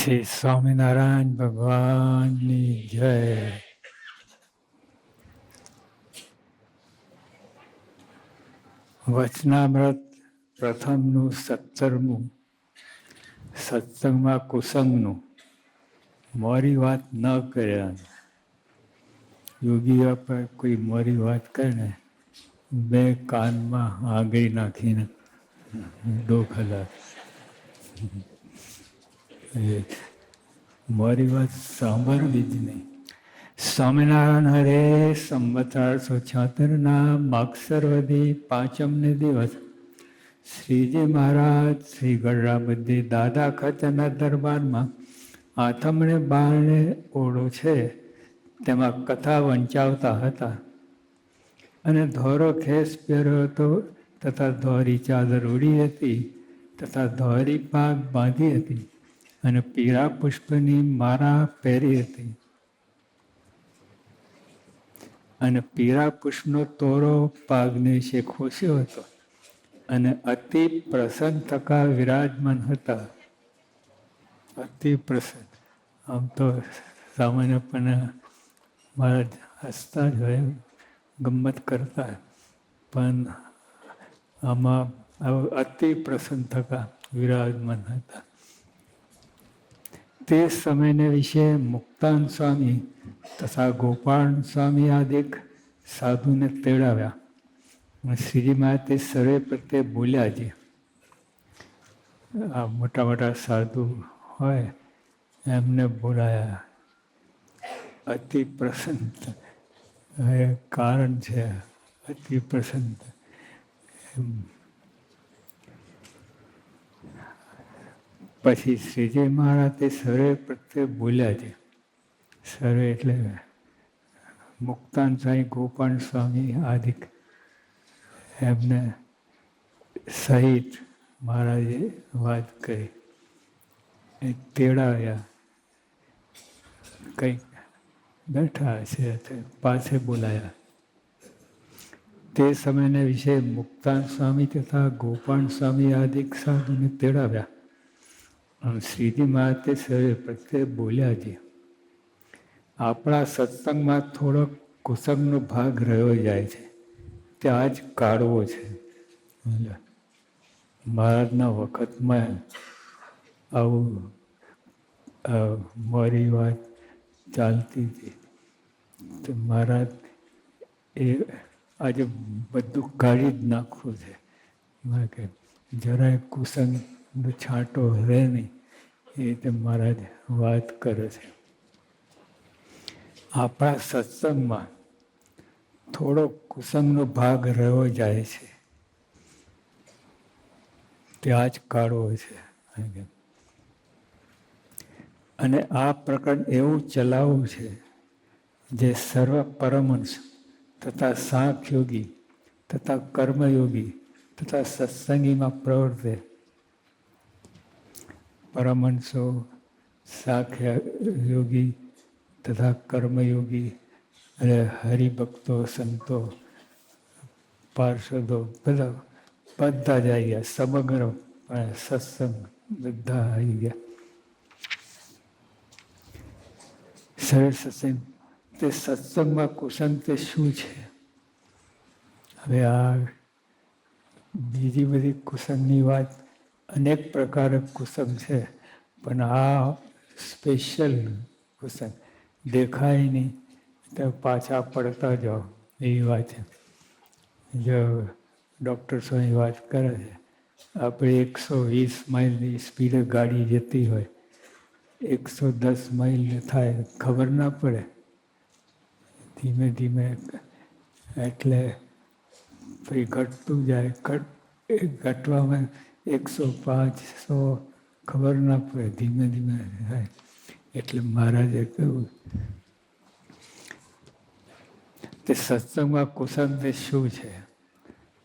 શ્રી સ્વામિનારાયણ ભગવાનની જય. વચનામૃત પ્રથમનું 17મું. સત્સંગમાં કુસંગનું. મોરી વાત ન કર્યા. યોગીઓ પર કોઈ મોરી વાત કરે ને, બે કાનમાં આંગળી નાખીને ડોખલા. મારી વાત સાંભળવી જ નહીં. સ્વામિનારાયણ હરે સંવત 1876 માગસરવદી 5મને દિવસ શ્રીજી મહારાજ શ્રી ગઢડા બધી દાદા ખાતેના દરબારમાં આથમણે બારણે ઓળો છે તેમાં કથા વંચાવતા હતા અને ધોરો ખેસ પહેર્યો હતો તથા ધોરી ચાદર ઉડી હતી તથા ધોરી પાગ બાંધી હતી અને પીળા પુષ્પની માળા પહેરી હતી અને પીળા પુષ્પનો તોરો પાગને વિશે ખોસ્યો હતો અને અતિ પ્રસન્ન થકા વિરાજમાન હતા. અતિ પ્રસન્ન. આમ તો સામાન્યપણે મારા હસતા જ હોય, ગમ્મત કરતા, પણ આમાં અતિ પ્રસન્ન થકા વિરાજમાન હતા. તે સમયને વિશે મુક્તાન સ્વામી તથા ગોપાલ સ્વામી આદિક સાધુને તેડાવ્યા. શ્રીજી મહારાજ તે સર્વે પ્રત્યે બોલ્યા છે. આ મોટા મોટા સાધુ હોય એમને બોલાયા. અતિ પ્રસન્ન. કારણ છે અતિ પ્રસન્ન. પછી શ્રીજી મહારાજ તે સર્વે પ્રત્યે બોલ્યા છે. સર્વે એટલે મુક્તાન સ્વામી, ગોપાલ સ્વામી આદિક એમને સહિત મહારાજે વાત કરી. તેડાવ્યા. કંઈક બેઠા છે, પાસે બોલાયા. તે સમયને વિશે મુક્તાન સ્વામી તથા ગોપાલ સ્વામી આદિક સાધુને તેડાવ્યા. શ્રીજી મહારાજ તે સર્વે પ્રત્યે બોલ્યા છે. આપણા સત્સંગમાં થોડોક કુસંગનો ભાગ રહ્યો જાય છે, ત્યાં જ કાઢવો છે. મહારાજના વખતમાં આવું મારી વાત ચાલતી હતી. તો મહારાજ એ આજે બધું કાઢી જ નાખવું છે. જરાય કુસંગનો છાંટો રહે નહીં એ રીતે મહારાજ વાત કરે છે. આપણા સત્સંગમાં થોડો કુસંગનો ભાગ રહ્યો જાય છે, ત્યાં જ કાઢવો છે. અને આ પ્રકરણ એવું ચલાવવું છે જે સર્વ પરમહંસ તથા સાંખ્યોગી તથા કર્મયોગી તથા સત્સંગીમાં પ્રવર્તે. પરમહંસો, સાંખ્ય યોગી તથા કર્મયોગી અને હરિભક્તો, સંતો, પાર્ષદો બધા જ આવી ગયા. સમગ્ર સત્સંગ બધા આવી ગયા. સરળ સત્સંગ. તે સત્સંગમાં કુસંગ તે શું છે? હવે આ બીજી બધી કુસંગની વાત, અનેક પ્રકારે કુસંગ છે, પણ આ સ્પેશિયલ કુસંગ દેખાય નહીં તો પાછા પડતા જાઓ એવી વાત છે. જો ડૉક્ટર સ્વામી વાત કરે છે, આપણે 120 માઇલની સ્પીડે ગાડી જતી હોય, 110 માઇલ થાય ખબર ના પડે. ધીમે ધીમે એટલે પછી ઘટતું જાય. ઘટવામાં 105, 100 ખબર ના પડે, ધીમે ધીમે થાય. એટલે મહારાજે કહ્યું તે સત્સંગમાં કુસંગ તે શું છે?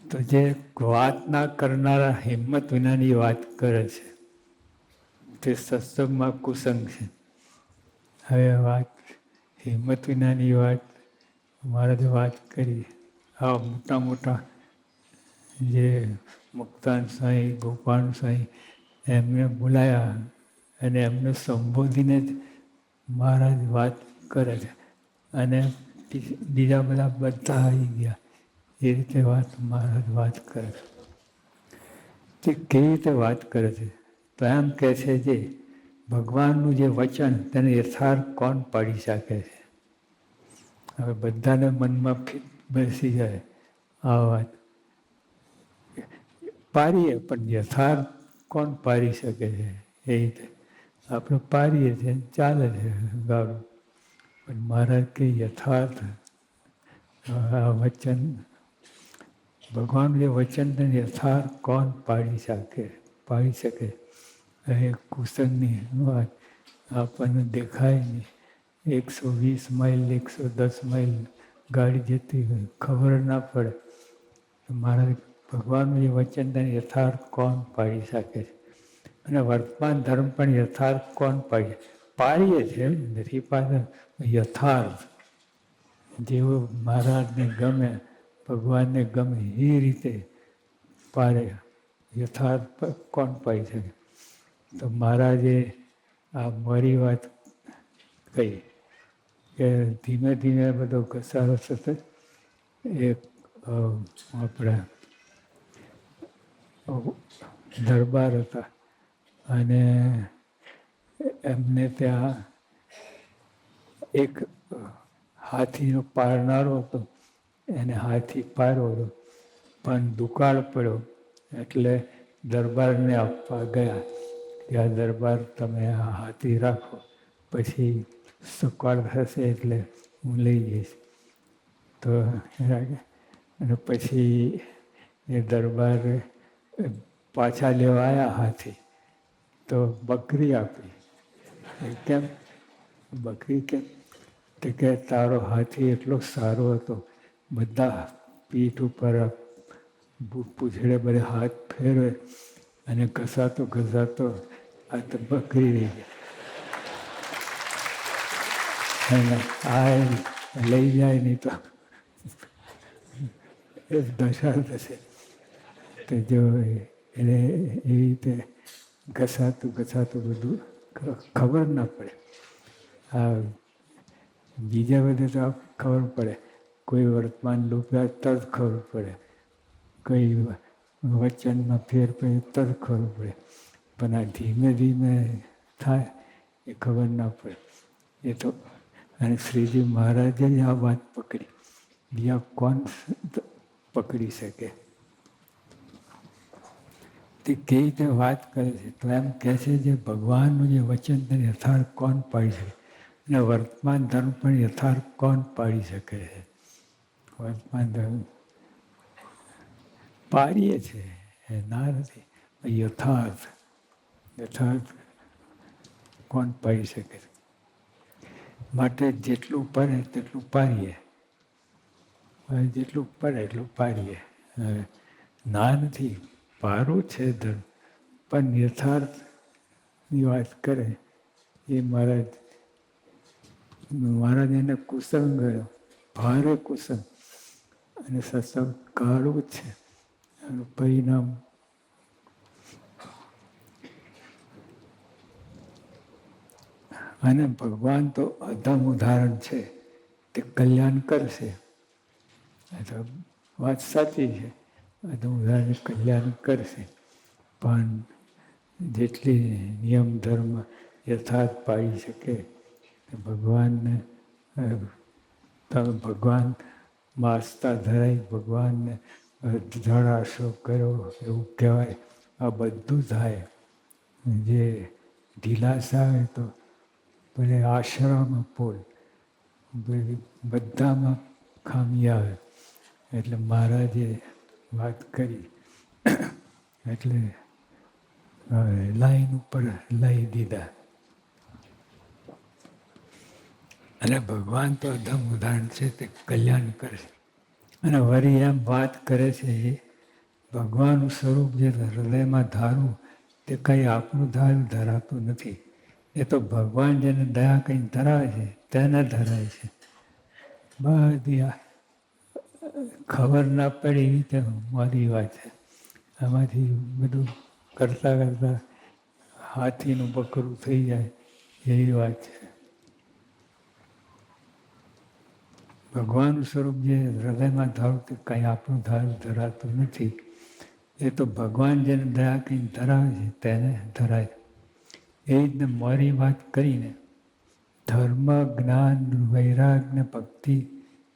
તો જે વાત ના કરનારા હિંમત વિનાની વાત કરે છે તે સત્સંગમાં કુસંગ છે. હવે વાત હિંમત વિનાની વાત મહારાજે વાત કરી. આ મોટા મોટા જે મુક્તાન સ્વામી, ગોપાલ સ્વામી એમને બોલાયા અને એમને સંબોધીને જ મહારાજ વાત કરે છે. અને બીજા બધા આવી ગયા. એ રીતે મહારાજ વાત કરે છે. તે કેવી રીતે વાત કરે છે? તો એમ કહે છે જે ભગવાનનું જે વચન તેને યથાર્થ કોણ પાડી શકે છે? હવે બધાને મનમાં બેસી જાય આ વાત. પાડીએ પણ યથાર્થ કોણ પાડી શકે છે? એ રીતે આપણે પાડીએ છીએ, ચાલે છે ગાડું. પણ મહારાજ કે યથાર્થ આ વચન, ભગવાન જે વચન તેને યથાર્થ કોણ પાડી શકે? એ કુસંગની વાત આપણને દેખાય નહીં. 120 માઇલ 110 માઇલ ગાડી જતી હોય, ખબર ના પડે. મહારાજ ભગવાનનું જે વચન તેને યથાર્થ કોણ પાડી શકે છે? અને વર્તમાન ધર્મ પણ યથાર્થ કોણ પાડીએ છે, નથી પાડતા. યથાર્થ જેવું મહારાજને ગમે, ભગવાનને ગમે એ રીતે પાડે. યથાર્થ કોણ પાડી શકે? તો મહારાજે આ મારી વાત કહી કે ધીમે ધીમે બધો ઘસારો થતો. એક આપણા દરબાર હતા અને એમને ત્યાં એક હાથીનો પારનારો હતો. એને હાથી પાડ્યો હતો, પણ દુકાળ પડ્યો. એટલે દરબારને આપવા ગયા કે આ દરબાર તમે આ હાથી રાખો, પછી સુકાળ થશે એટલે હું લઈ જઈશ. તો અને પછી એ દરબાર પાછા લેવા આવ્યા હાથી, તો બકરી આપી. કેમ બકરી? કેમ? તો કે તારો હાથી એટલો સારો હતો, બધા પીઠ ઉપર પૂંછડે બધે હાથ ફેરવે અને ઘસાતો આ તો બકરી રહી ગઈ. અને આ લઈ જાય નહીં તો એ દશા થશે. તો જો એને એવી રીતે ઘસાતું બધું ખબર ના પડે. આ બીજા બધે તો ખબર પડે. કોઈ વર્તમાન લોભ તરત ખબર પડે, કોઈ વચનમાં ફેર પડે તરત ખબર પડે. પણ આ ધીમે ધીમે થાય એ ખબર ના પડે. એ તો અને શ્રીજી મહારાજે જ આ વાત પકડી, બીજા કોણ પકડી શકે? તે કેવી રીતે વાત કરે છે? તો એમ કહે છે જે ભગવાનનું જે વચન તેને યથાર્થ કોણ પાડી શકે? અને વર્તમાન ધર્મ પણ યથાર્થ કોણ પાડી શકે છે? વર્તમાન ધર્મ પાડીએ છે, ના નથી. યથાર્થ કોણ પાડી શકે છે? માટે જેટલું પડે તેટલું પાડીએ. જેટલું પડે એટલું પાડીએ. ના નથી, પારું છે ધર્મ, પણ યથાર્થની વાત કરે એ મહારાજ એને કુસંગ ગયો, ભારે કુસંગ. અને સત્સંગ કાઢવું જ છે. એનું પરિણામ અને ભગવાન તો અધમ ઉદાહરણ છે, તે કલ્યાણ કરશે. વાત સાચી છે, અધમ ઉદાહરણ કલ્યાણ કરશે. પણ જેટલી નિયમ ધર્મ યથાર્થ પાડી શકે ભગવાનને, તમે ભગવાનમાં આસ્થા ધરાઈ ભગવાનને ધડ આશરો કર્યો એવું કહેવાય. આ બધું થાય. જે ઢીલાસ આવે તો ભલે આશરામાં પોલ, બધામાં ખામી આવે. એટલે મહારાજે વાત કરી એટલે લાઈન ઉપર લઈ દીધા. અને ભગવાન તો અધમ ઉદાહરણ છે, તે કલ્યાણ કરે છે. અને વળી એમ વાત કરે છે ભગવાનનું સ્વરૂપ જે હૃદયમાં ધારવું તે કંઈ આપણું ધરાતું નથી. એ તો ભગવાન જેને દયા કંઈ ધરાવે છે તેને ધરાય છે. બધી ખબર ના પડે એવી રીતે મારી વાત છે. આમાંથી બધું કરતાં હાથીનું બકરું થઈ જાય એવી વાત છે. ભગવાનનું સ્વરૂપ જે હૃદયમાં ધારતું કંઈ આપણું ધરાતું નથી. એ તો ભગવાન જેને દયા કરીને ધરાવે છે તેને ધરાય. એ રીતને મારી વાત કરીને ધર્મ, જ્ઞાન, વૈરાગ્ય, ભક્તિ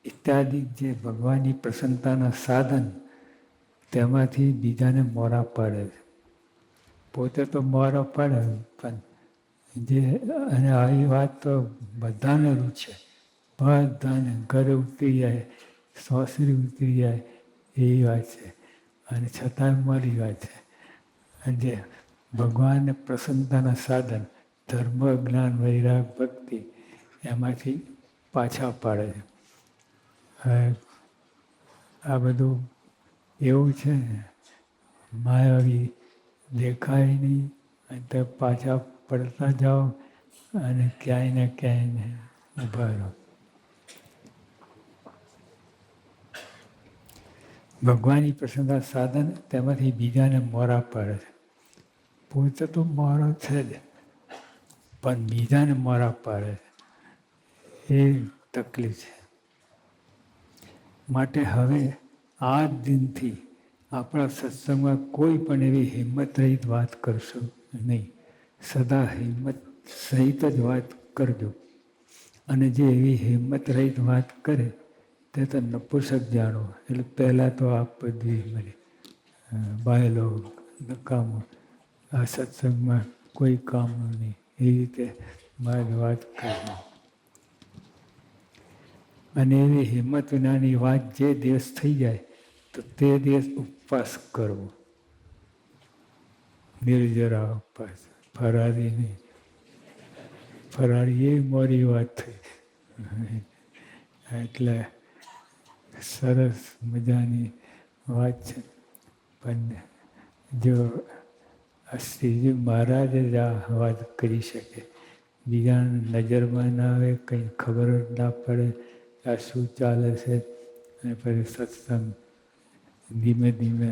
ઇત્યાદિ જે ભગવાનની પ્રસન્નતાના સાધન તેમાંથી બીજાને મોરા પાડે છે. પોતે તો મોરા પાડે પણ જે અને આવી વાત તો બધાને રૂચે. બધાને ઘરે ઉતરી જાય, સાસરી ઉતરી જાય એવી વાત છે. અને છતાં મારી વાત છે. અને જે ભગવાનને પ્રસન્નતાના સાધન ધર્મ, જ્ઞાન, વૈરાગ, ભક્તિ એમાંથી પાછા પાડે છે. હવે આ બધું એવું છે ને માયાવી દેખાય નહીં અને તે પાછા પડતા જાઓ અને ક્યાંય ને ક્યાંય ઊભા રહો. ભગવાનની પ્રસન્નતા સાધન તેમાંથી બીજાને મોરા પાડે છે. પોતે તો મોરો છે જ પણ બીજાને મોરા પાડે છે. એ તકલીફ છે. માટે હવે આ દિનથી આપણા સત્સંગમાં કોઈ પણ એવી હિંમત રહિત વાત કરશો નહીં. સદા હિંમત સહિત જ વાત કરજો. અને જે એવી હિંમત રહિત વાત કરે તે તો નપુંસક જાણો. એટલે પહેલાં તો આપ બધી મને બાયલો નકામો આ સત્સંગમાં કોઈ કામનું નહીં એ રીતે મારી વાત કરવી. અને એવી હિંમત વિનાની વાત જે દિવસ થઈ જાય તો તે દિવસ ઉપવાસ કરવો. નિર્જરા ઉપવાસ, ફરારી નહીં. ફરારી એ મોરી વાત થઈ. એટલે સરસ મજાની વાત છે. પણ જો શ્રીજી મહારાજ જ આ વાત કરી શકે. બીજાને નજરમાં ના આવે, કંઈ ખબર જ ના પડે આ શું ચાલે છે. અને પછી સત્સંગ ધીમે ધીમે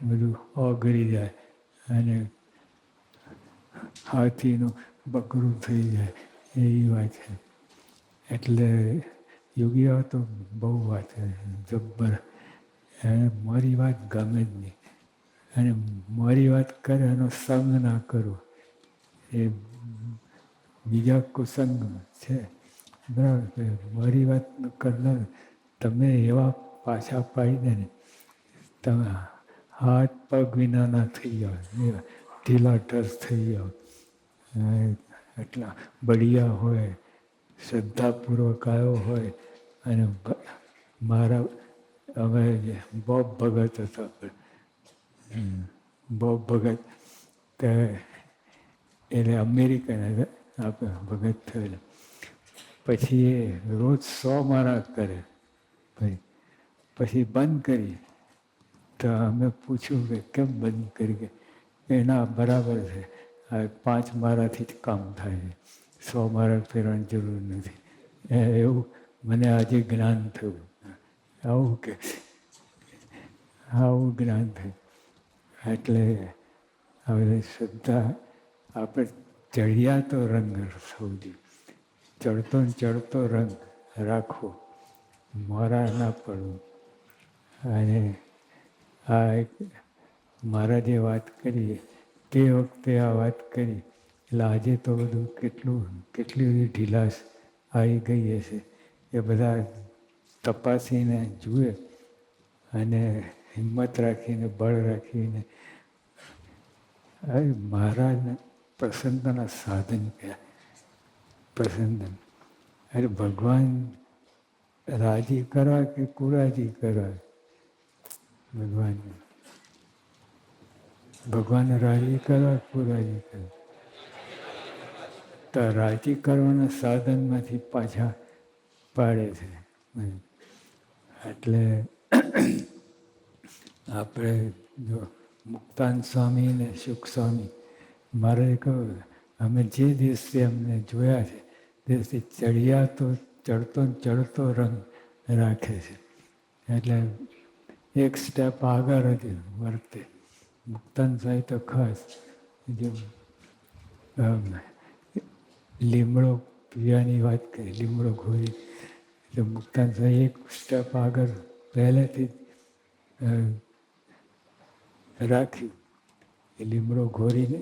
બધું ઓગળી જાય અને હાથીનું બકરું થઈ જાય એવી વાત છે. એટલે યોગીઓ તો બહુ વાત જબ્બર. એને મારી વાત ગમે જ નહીં. અને મારી વાત કરે એનો સંગ ના કરો. એ બીજા કુસંગ છે. બરાબર. મારી વાત કરનાર તમે એવા પાછા પાડી દે ને તમે હાથ પગ વિનાના થઈ જાઓ. ઢીલા ઢસ થઈ જાઓ. એટલા બળિયા હોય, શ્રદ્ધાપૂર્વક આવ્યો હોય અને મારા અમે બોબ ભગત હતા. બોબ ભગત તે એટલે અમેરિકન આપણે ભગત થયેલા. પછી એ રોજ 100 માળા કરે. પછી બંધ કરી. તો અમે પૂછ્યું કે કેમ બંધ કરી? એના બરાબર છે. આ 5 માળાથી જ કામ થાય છે. 100 માળા ફેરવાની જરૂર નથી. એવું મને આજે જ્ઞાન થયું. આવું કે આવું જ્ઞાન થયું. એટલે હવે શ્રદ્ધા આપણે ચડિયા તો રંગ સૌથી ચડતો ને ચડતો રંગ રાખવો. મોરા ના પડવું. અને આ એક મહારાજે વાત કરી તે વખતે આ વાત કરી એટલે આજે તો બધું કેટલી બધી ઢીલાસ આવી ગઈ હશે. એ બધા તપાસીને જુએ અને હિંમત રાખીને બળ રાખીને મહારાજને પ્રસન્નતાના સાધન કહેવાય. પ્રસન્ન એટલે ભગવાન રાજી કરવા કે કુરાજી કરવા? ભગવાનને રાજી કરવા કુરાજી કરવા? તો રાજી કરવાના સાધનમાંથી પાછા પાડે છે. એટલે આપણે જો મુક્તાન સ્વામી ને સુખ સ્વામી મારે કહ્યું અમે જે દિવસથી અમને જોયા છે દિવસથી ચડિયા તો ચડતો રંગ રાખે છે. એટલે એક સ્ટેપ આગળ જ વર્તે. મુક્તાન સ્વામી તો ખાસ જો લીમડો પીવાની વાત કરી, લીમડો ઘોરી. એટલે મુક્તાન સ્વામી એક સ્ટેપ આગળ પહેલેથી રાખ્યું. એ લીમડો ઘોરીને,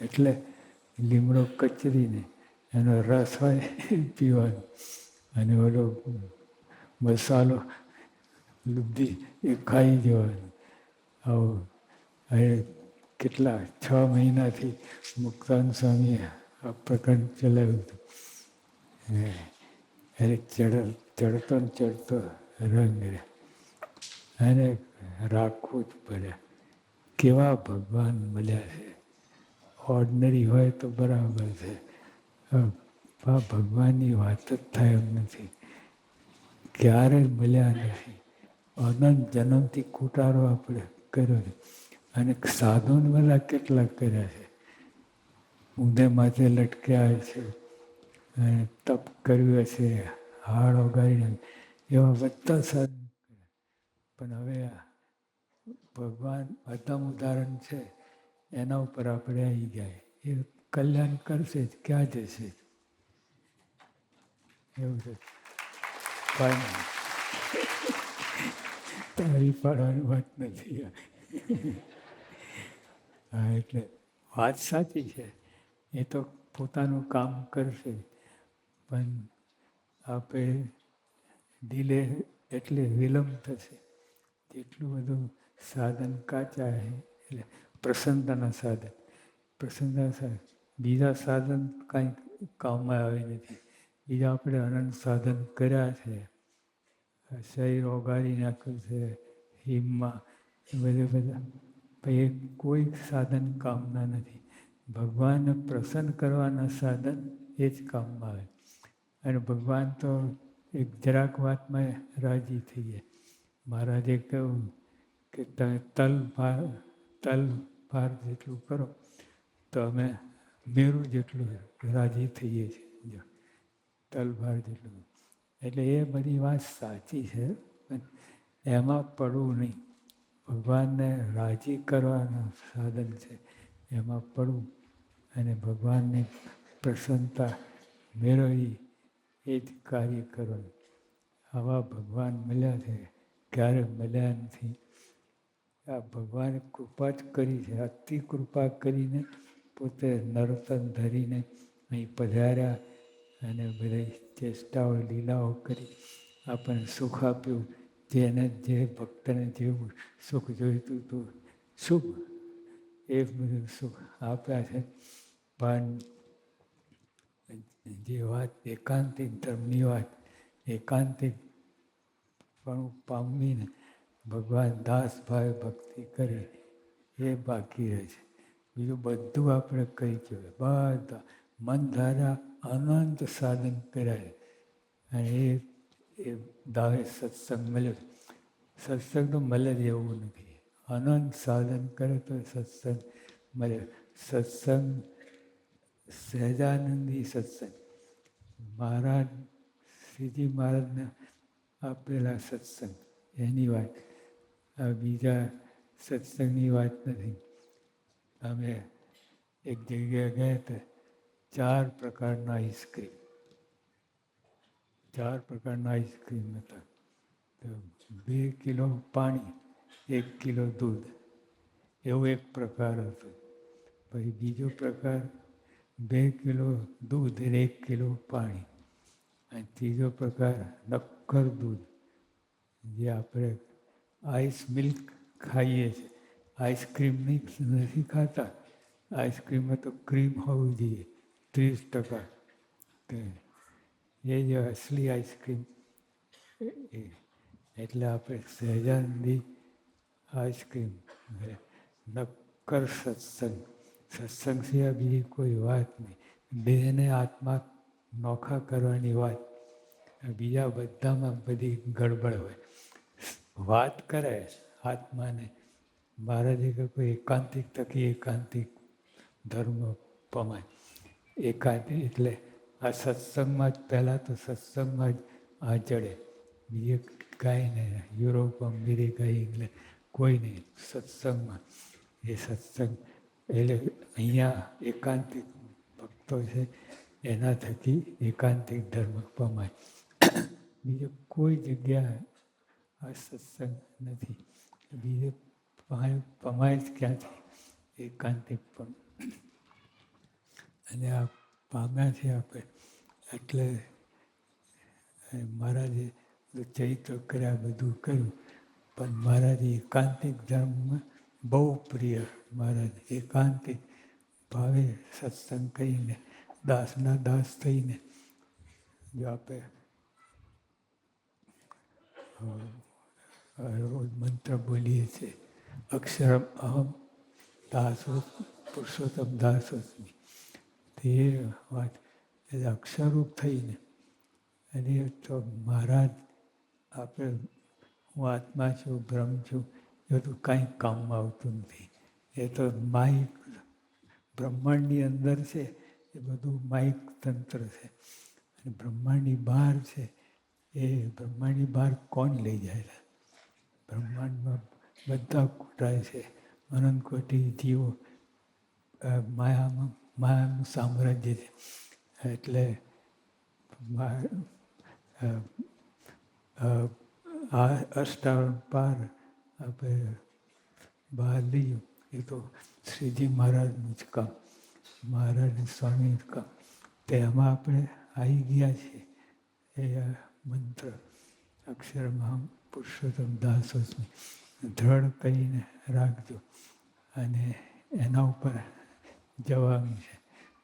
એટલે લીમડો કચરીને એનો રસ હોય પીવાનો, અને ઓલો મસાલો લુબ્ધી એ ખાઈ જવાનું. આવું હવે કેટલા 6 મહિનાથી મુક્તાન સ્વામીએ આ પ્રકરણ ચલાવ્યું હતું. એટલે ચડતો ને ચડતો રંગ રહે, અને રાખવું જ પડે. કેવા ભગવાન મળ્યા છે! ઓર્ડિનરી હોય તો બરાબર છે, આ ભગવાનની વાત જ થાય એમ નથી. ક્યારે મળ્યા નથી. અનંત જન્મથી કુટારો આપણે કર્યો છે. અને સાધુને બધા કેટલા કર્યા છે. ઊંધે માથે લટક્યા છે, અને તપ કર્યું હશે, હાડ ઓગાળીને, એવા બધા સાધુ. પણ હવે ભગવાન અતમ ઉદાહરણ છે, એના ઉપર આપણે આવી જાય. એ કલ્યાણ કરશે જ, ક્યાં જશે એવું છે. તારી પાડવાની વાત નથી. હા, એટલે વાત સાચી છે. એ તો પોતાનું કામ કરશે, પણ આપણે ડીલે એટલે વિલંબ થશે. જેટલું બધું સાધન કાચા છે, એટલે પ્રસન્નતાના સાધન, પ્રસન્નતાના સાધન. બીજા સાધન કાંઈ કામમાં આવે નથી. બીજા આપણે અનંત સાધન કર્યા છે. શરીર ઓગાળી નાખ્યું છે, હિમમાં બધા. પછી કોઈ સાધન કામના નથી. ભગવાનને પ્રસન્ન કરવાના સાધન એ જ કામમાં આવે. અને ભગવાન તો એક જરાક વાતમાં રાજી થઈ જાય. મહારાજે કહ્યું કે તમે તલ ભાર જેટલું કરો તો અમે મેરું જેટલું રાજી થઈએ છીએ. તલ ભાર જેટલું. એટલે એ બધી વાત સાચી છે, પણ એમાં પડવું નહીં. ભગવાનને રાજી કરવાના સાધન છે, એમાં પડવું અને ભગવાનની પ્રસન્નતા મેળવવી, એ જ કાર્ય કરવાનું. આવા ભગવાન મળ્યા છે, ક્યારે મળ્યા નથી. આ ભગવાને કૃપા જ કરી છે. અતિ કૃપા કરીને પોતે નરોત્તમ ધરીને અહીં પધાર્યા, અને બધી ચેષ્ટાઓ લીલાઓ કરી આપણને સુખ આપ્યું. જેને જે ભક્તને જેવું સુખ જોઈતું હતું, શુભ એ બધું સુખ આપ્યા છે. પણ જે વાત એકાંતિક ધર્મની વાત, એકાંતિક પણ પામીને ભગવાન દાસ ભાવે ભક્તિ કરી, એ બાકી રહે છે. બીજું બધું આપણે કહી જોઈએ. બધા મન ધારા અનંત સાધન કર્યા, અને એ દાવે સત્સંગ મળ્યો. સત્સંગ તો મળે જ એવું નથી. અનંત સાધન કરે તો સત્સંગ મળે. સત્સંગ સહેજાનંદી સત્સંગ, મહારાજ શ્રીજી મહારાજને આપેલા સત્સંગ, એની વાત. આ બીજા સત્સંગની વાત નથી. અમે એક જગ્યાએ ગયા હતા, 4 પ્રકારના આઈસ્ક્રીમ, 4 પ્રકારના આઈસ્ક્રીમ હતા. તો 2 કિલો પાણી, 1 કિલો દૂધ, એવો એક પ્રકાર હતો. પછી બીજો પ્રકાર 2 કિલો દૂધ અને 1 કિલો પાણી. અને ત્રીજો પ્રકાર નક્કર દૂધ, જે આપણે આઈસ મિલ્ક ખાઈએ છીએ. આઈસ્ક્રીમ નથી ખાતા. આઈસ્ક્રીમમાં તો ક્રીમ હોવી જોઈએ 30%. એ જે અસલી આઈસ્ક્રીમ, એટલે આપણે સહેજાનંદી આઈસ્ક્રીમ. નક્કર સત્સંગ, સત્સંગ સિવાય બીજી કોઈ વાત નહીં. દેહને આત્મા નોખા કરવાની વાત. બીજા બધામાં બધી ગડબડ હોય. વાત કરે આત્માને. મહારાજે કોઈ એકાંતિક થકી એકાંતિક ધર્મ પમાય. એકાંતિક એટલે આ સત્સંગમાં જ, પહેલાં તો સત્સંગમાં જ આ જડે. બીજે કાંઈ નહીં. યુરોપ, અમેરિકા, ઇંગ્લેન્ડ કોઈ નહીં. સત્સંગમાં એ સત્સંગ એટલે અહીંયા એકાંતિક ભક્તો છે એના થકી એકાંતિક ધર્મ પમાય. બીજે કોઈ જગ્યા આ સત્સંગ નથી. બીજે પમાય જ ક્યાંથી એકાંતિક પણ. અને આ પામ્યા છે આપણે એટલે મહારાજે ચરિત્ર કર્યા, બધું કર્યું, પણ મહારાજે એકાંતિક ધર્મમાં બહુ પ્રિય. મહારાજ એકાંતિક ભાવે સત્સંગ કરીને દાસના દાસ થઈને જો આપણે રોજ મંત્ર બોલીએ છીએ, અક્ષરમ અહમ દાસો પુરુષોત્તમ દાસોસ્મી. તે વાત એટલે અક્ષરરૂપ થઈને અને તો મહારાજ આપણે હું આત્મા છું, બ્રહ્મ છું, એ બધું કાંઈ કામમાં આવતું નથી. એ તો માઇક બ્રહ્માંડની અંદર છે એ બધું માઇક તંત્ર છે. અને બ્રહ્માંડની બહાર છે એ બ્રહ્માંડની બહાર કોણ લઈ જાય છે? બ્રહ્માંડમાં બધા કૂટાય છે. અનંત કોટી જીવો માયાનું સામ્રાજ્ય છે. એટલે આ અષ્ટાવરણ પાર આપણે બહાર લઈએ એ તો શ્રીજી મહારાજનું જ કામ, મહારાજ સ્વામીનું કામ. તેમાં આપણે આવી ગયા છીએ. એ મંત્ર અક્ષરમહમ પુરુષોત્તમ દાસોસ્મી દ્રઢ કરીને રાખજો અને એના ઉપર જવાનું છે.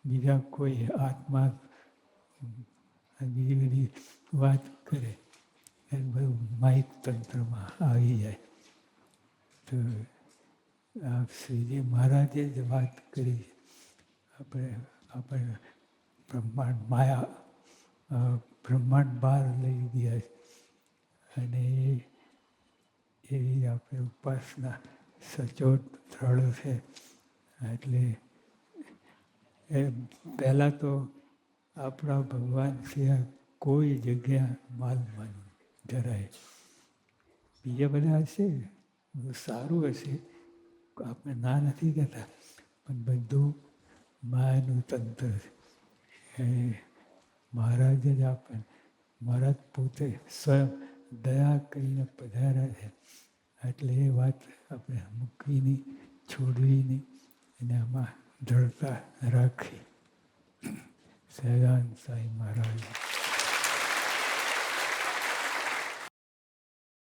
બીજા કોઈ આત્મા બીજી બધી વાત કરે એ બધું માઇક તંત્રમાં આવી જાય. તો આ શ્રીજી મહારાજે જ વાત કરી. આપણે બ્રહ્માંડ માયા બ્રહ્માંડ બહાર લઈ ગયા છે. અને એવી આપણે ઉપાસના સચોટ દ્રઢ છે. એટલે એ પહેલાં તો આપણા ભગવાન સિવાય કોઈ જગ્યા માલમાં જરાય. બીજા બધા હશે, સારું હશે, આપણે ના નથી કહેતા, પણ બધું માયાનું તંત્ર છે. એ મહારાજ જ આપણને, મહારાજ પોતે સ્વયં દયા કરીને પધાર્યા છે. એટલે એ વાત આપણે મૂકવી નહીં, છોડવી નહીં અને આમાં દ્રઢતા રાખી. સહજાનંદ સાંઈ મહારાજ.